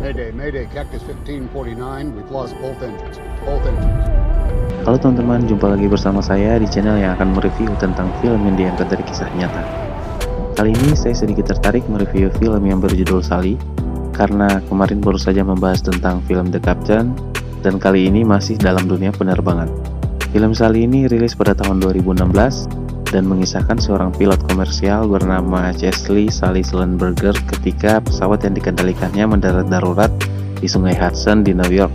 Mayday, Mayday, Cactus 1549, we've lost both engines. Both engines. Halo teman-teman, jumpa lagi bersama saya di channel yang akan mereview tentang film yang diangkat dari kisah nyata. Kali ini saya sedikit tertarik mereview film yang berjudul Sully, karena kemarin baru saja membahas tentang film The Captain, dan kali ini masih dalam dunia penerbangan. Film Sully ini rilis pada tahun 2016, dan mengisahkan seorang pilot komersial bernama Chesley Sully Sullenberger ketika pesawat yang dikendalikannya mendarat darurat di Sungai Hudson di New York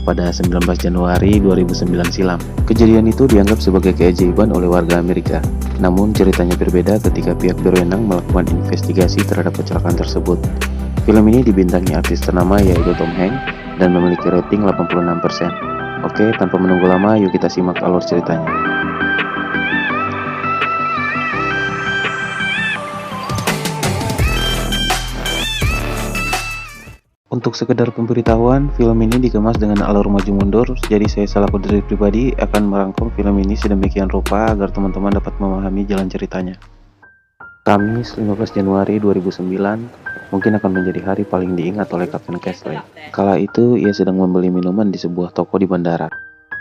pada 19 Januari 2009 silam. Kejadian itu dianggap sebagai keajaiban oleh warga Amerika. Namun ceritanya berbeda ketika pihak berwenang melakukan investigasi terhadap kecelakaan tersebut. Film ini dibintangi artis ternama yaitu Tom Hanks dan memiliki rating 86%. Oke, tanpa menunggu lama, yuk kita simak alur ceritanya. Untuk sekedar pemberitahuan, film ini dikemas dengan alur maju mundur, jadi saya selaku diri pribadi akan merangkum film ini sedemikian rupa agar teman-teman dapat memahami jalan ceritanya. Kamis 15 Januari 2009 mungkin akan menjadi hari paling diingat oleh Kapten Chesley. Kala itu ia sedang membeli minuman di sebuah toko di bandara.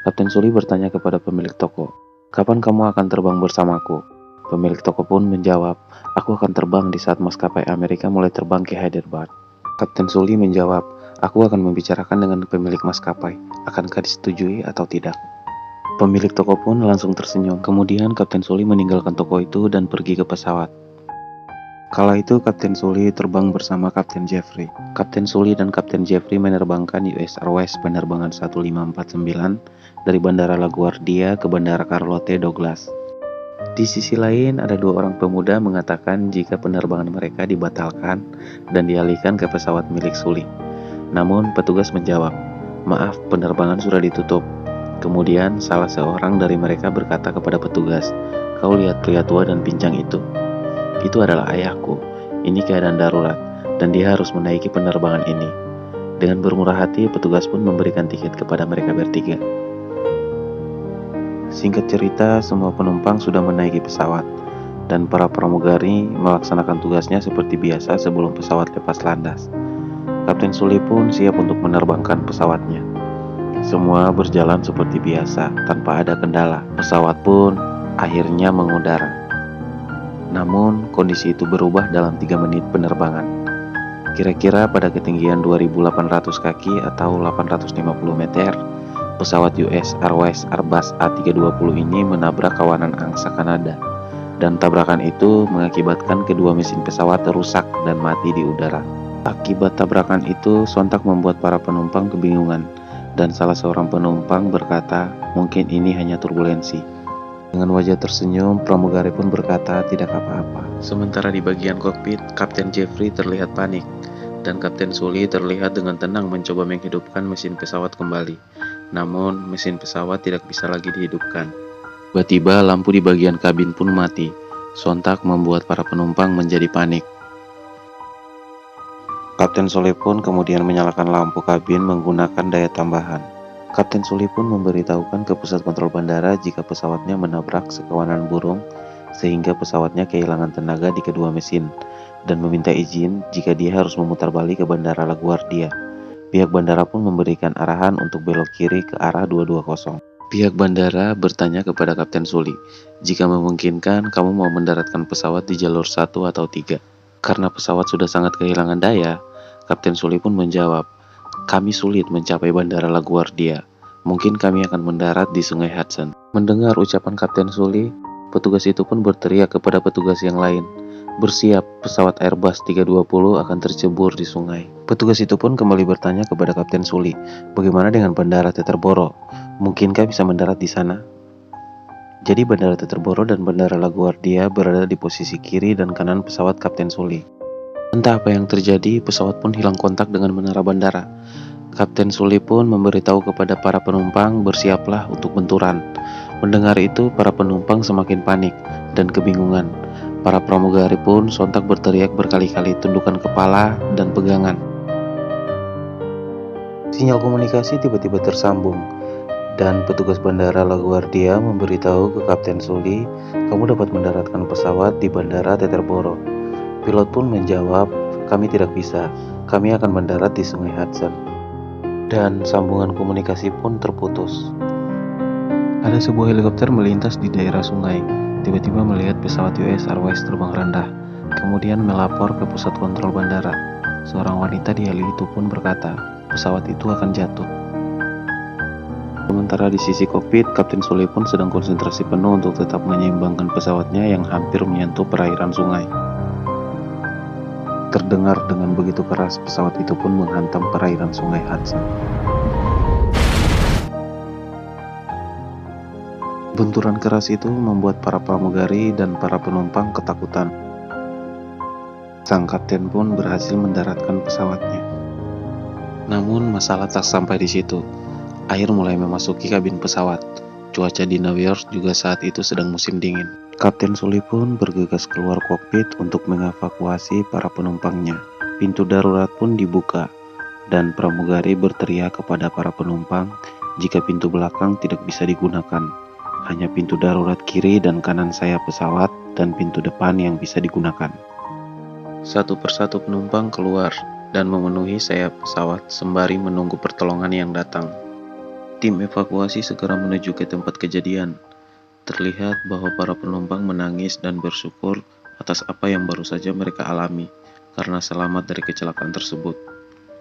Kapten Sully bertanya kepada pemilik toko, "Kapan kamu akan terbang bersamaku?" Pemilik toko pun menjawab, "Aku akan terbang di saat maskapai Amerika mulai terbang ke Hyderabad." Kapten Sully menjawab, "Aku akan membicarakan dengan pemilik maskapai, akankah disetujui atau tidak?" Pemilik toko pun langsung tersenyum. Kemudian Kapten Sully meninggalkan toko itu dan pergi ke pesawat. Kala itu Kapten Sully terbang bersama Kapten Jeffrey. Kapten Sully dan Kapten Jeffrey menerbangkan US Airways penerbangan 1549 dari Bandara LaGuardia ke Bandara Carlotte Douglas. Di sisi lain, ada dua orang pemuda mengatakan jika penerbangan mereka dibatalkan dan dialihkan ke pesawat milik Sully. Namun, petugas menjawab, "Maaf, penerbangan sudah ditutup." Kemudian, salah seorang dari mereka berkata kepada petugas, "Kau lihat pria tua dan pincang itu? Itu adalah ayahku. Ini keadaan darurat, dan dia harus menaiki penerbangan ini." Dengan bermurah hati, petugas pun memberikan tiket kepada mereka bertiga. Singkat cerita, semua penumpang sudah menaiki pesawat, dan para pramugari melaksanakan tugasnya seperti biasa sebelum pesawat lepas landas. Kapten Sully pun siap untuk menerbangkan pesawatnya. Semua berjalan seperti biasa, tanpa ada kendala. Pesawat pun akhirnya mengudara. Namun, kondisi itu berubah dalam 3 menit penerbangan. Kira-kira pada ketinggian 2.800 kaki atau 850 meter, pesawat US Airways Airbus A320 ini menabrak kawanan angsa Kanada, dan tabrakan itu mengakibatkan kedua mesin pesawat rusak dan mati di udara. Akibat tabrakan itu sontak membuat para penumpang kebingungan, dan salah seorang penumpang berkata, "Mungkin ini hanya turbulensi." Dengan wajah tersenyum, pramugari pun berkata tidak apa-apa. Sementara di bagian kokpit, Kapten Jeffrey terlihat panik, dan Kapten Sully terlihat dengan tenang mencoba menghidupkan mesin pesawat kembali. Namun, mesin pesawat tidak bisa lagi dihidupkan. Tiba-tiba lampu di bagian kabin pun mati. Sontak membuat para penumpang menjadi panik. Kapten Sully pun kemudian menyalakan lampu kabin menggunakan daya tambahan. Kapten Sully pun memberitahukan ke pusat kontrol bandara jika pesawatnya menabrak sekawanan burung sehingga pesawatnya kehilangan tenaga di kedua mesin, dan meminta izin jika dia harus memutar balik ke Bandara LaGuardia. Pihak bandara pun memberikan arahan untuk belok kiri ke arah 220. Pihak bandara bertanya kepada Kapten Sully, "Jika memungkinkan, kamu mau mendaratkan pesawat di jalur 1 atau 3?" Karena pesawat sudah sangat kehilangan daya, Kapten Sully pun menjawab, "Kami sulit mencapai Bandara LaGuardia. Mungkin kami akan mendarat di Sungai Hudson." Mendengar ucapan Kapten Sully, petugas itu pun berteriak kepada petugas yang lain, "Bersiap, pesawat Airbus 320 akan tercebur di sungai." Petugas itu pun kembali bertanya kepada Kapten Sully, "Bagaimana dengan Bandara Teterboro? Mungkinkah bisa mendarat di sana?" Jadi Bandara Teterboro dan Bandara LaGuardia berada di posisi kiri dan kanan pesawat Kapten Sully. Entah apa yang terjadi, pesawat pun hilang kontak dengan menara bandara. Kapten Sully pun memberitahu kepada para penumpang bersiaplah untuk benturan. Mendengar itu, para penumpang semakin panik dan kebingungan. Para pramugari pun sontak berteriak berkali-kali, tundukkan kepala dan pegangan. Sinyal komunikasi tiba-tiba tersambung, dan petugas bandara LaGuardia memberitahu ke Kapten Sully, "Kamu dapat mendaratkan pesawat di Bandara Teterboro." Pilot pun menjawab, "Kami tidak bisa. Kami akan mendarat di Sungai Hudson, dan sambungan komunikasi pun terputus. Ada sebuah helikopter melintas di daerah sungai, tiba-tiba melihat pesawat US Airways terbang rendah, kemudian melapor ke pusat kontrol bandara. Seorang wanita di heli itu pun berkata, pesawat itu akan jatuh. Sementara di sisi kokpit, Kapten Sully pun sedang konsentrasi penuh untuk tetap menyeimbangkan pesawatnya yang hampir menyentuh perairan sungai. Terdengar dengan begitu keras, pesawat itu pun menghantam perairan Sungai Hudson. Benturan keras itu membuat para pramugari dan para penumpang ketakutan. Sang kapten pun berhasil mendaratkan pesawatnya. Namun masalah tak sampai di situ. Air mulai memasuki kabin pesawat. Cuaca di New York juga saat itu sedang musim dingin. Kapten Sully pun bergegas keluar kokpit untuk mengevakuasi para penumpangnya. Pintu darurat pun dibuka, dan pramugari berteriak kepada para penumpang jika pintu belakang tidak bisa digunakan. Hanya pintu darurat kiri dan kanan sayap pesawat dan pintu depan yang bisa digunakan. Satu persatu penumpang keluar dan memenuhi sayap pesawat sembari menunggu pertolongan yang datang. Tim evakuasi segera menuju ke tempat kejadian. Terlihat bahwa para penumpang menangis dan bersyukur atas apa yang baru saja mereka alami karena selamat dari kecelakaan tersebut.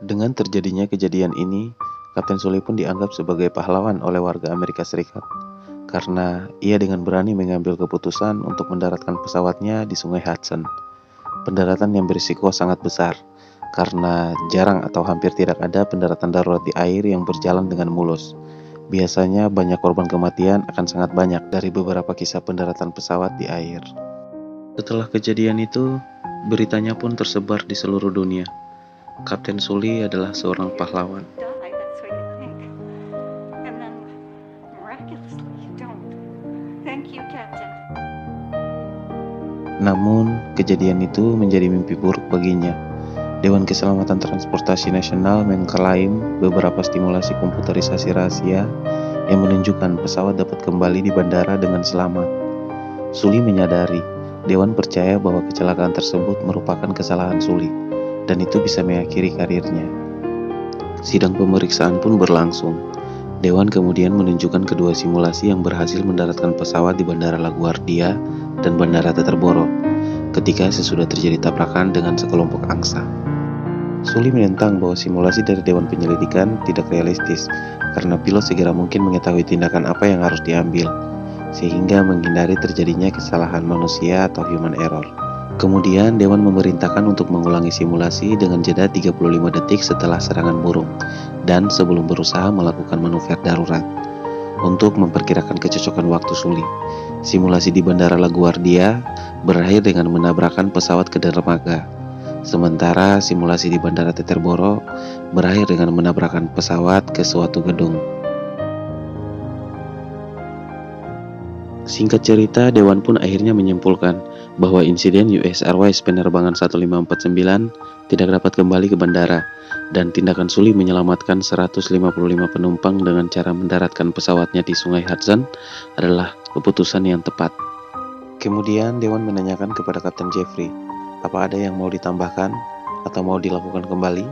Dengan terjadinya kejadian ini, Kapten Sully pun dianggap sebagai pahlawan oleh warga Amerika Serikat karena ia dengan berani mengambil keputusan untuk mendaratkan pesawatnya di Sungai Hudson. Pendaratan yang berisiko sangat besar karena jarang atau hampir tidak ada pendaratan darurat di air yang berjalan dengan mulus. Biasanya banyak korban kematian akan sangat banyak dari beberapa kisah pendaratan pesawat di air. Setelah kejadian itu, beritanya pun tersebar di seluruh dunia. Kapten Sully adalah seorang pahlawan. Namun, kejadian itu menjadi mimpi buruk baginya. Dewan Keselamatan Transportasi Nasional mengklaim beberapa stimulasi komputerisasi rahasia yang menunjukkan pesawat dapat kembali di bandara dengan selamat. Sully menyadari, Dewan percaya bahwa kecelakaan tersebut merupakan kesalahan Sully, dan itu bisa mengakhiri karirnya. Sidang pemeriksaan pun berlangsung. Dewan kemudian menunjukkan kedua simulasi yang berhasil mendaratkan pesawat di Bandara LaGuardia dan Bandara Teterboro ketika sesudah terjadi tabrakan dengan sekelompok angsa. Sully menentang bahwa simulasi dari Dewan Penyelidikan tidak realistis karena pilot segera mungkin mengetahui tindakan apa yang harus diambil, sehingga menghindari terjadinya kesalahan manusia atau human error. Kemudian Dewan memerintahkan untuk mengulangi simulasi dengan jeda 35 detik setelah serangan burung dan sebelum berusaha melakukan manuver darurat untuk memperkirakan kecocokan waktu Sully. Simulasi di Bandara LaGuardia berakhir dengan menabrakan pesawat ke dermaga. Sementara simulasi di Bandara Teterboro berakhir dengan menabrakan pesawat ke suatu gedung. Singkat cerita, Dewan pun akhirnya menyimpulkan bahwa insiden US Airways penerbangan 1549 tidak dapat kembali ke bandara, dan tindakan Sully menyelamatkan 155 penumpang dengan cara mendaratkan pesawatnya di Sungai Hudson adalah keputusan yang tepat. Kemudian Dewan menanyakan kepada Kapten Jeffrey, apa ada yang mau ditambahkan atau mau dilakukan kembali?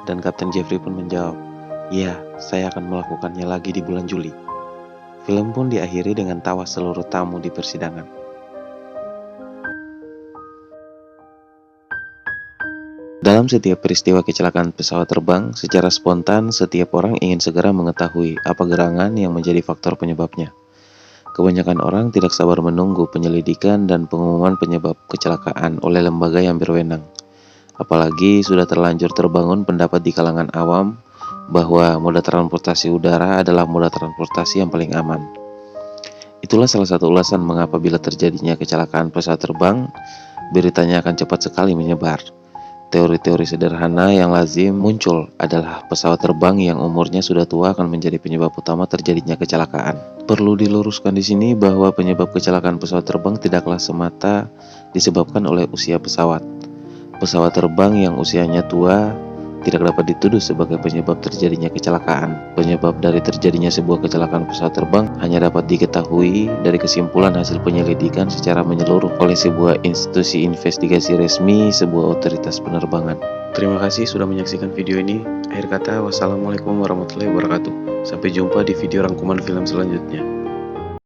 Dan Kapten Jeffrey pun menjawab, ya, saya akan melakukannya lagi di bulan Juli. Film pun diakhiri dengan tawa seluruh tamu di persidangan. Dalam setiap peristiwa kecelakaan pesawat terbang, secara spontan setiap orang ingin segera mengetahui apa gerangan yang menjadi faktor penyebabnya. Kebanyakan orang tidak sabar menunggu penyelidikan dan pengumuman penyebab kecelakaan oleh lembaga yang berwenang. Apalagi sudah terlanjur terbangun pendapat di kalangan awam bahwa moda transportasi udara adalah moda transportasi yang paling aman. Itulah salah satu alasan mengapa bila terjadinya kecelakaan pesawat terbang, beritanya akan cepat sekali menyebar. Teori-teori sederhana yang lazim muncul adalah pesawat terbang yang umurnya sudah tua akan menjadi penyebab utama terjadinya kecelakaan. Perlu diluruskan di sini bahwa penyebab kecelakaan pesawat terbang tidaklah semata disebabkan oleh usia pesawat. Pesawat terbang yang usianya tua tidak dapat dituduh sebagai penyebab terjadinya kecelakaan. Penyebab dari terjadinya sebuah kecelakaan pesawat terbang hanya dapat diketahui dari kesimpulan hasil penyelidikan secara menyeluruh oleh sebuah institusi investigasi resmi sebuah otoritas penerbangan. Terima kasih sudah menyaksikan video ini. Akhir kata, wassalamualaikum warahmatullahi wabarakatuh. Sampai jumpa di video rangkuman film selanjutnya.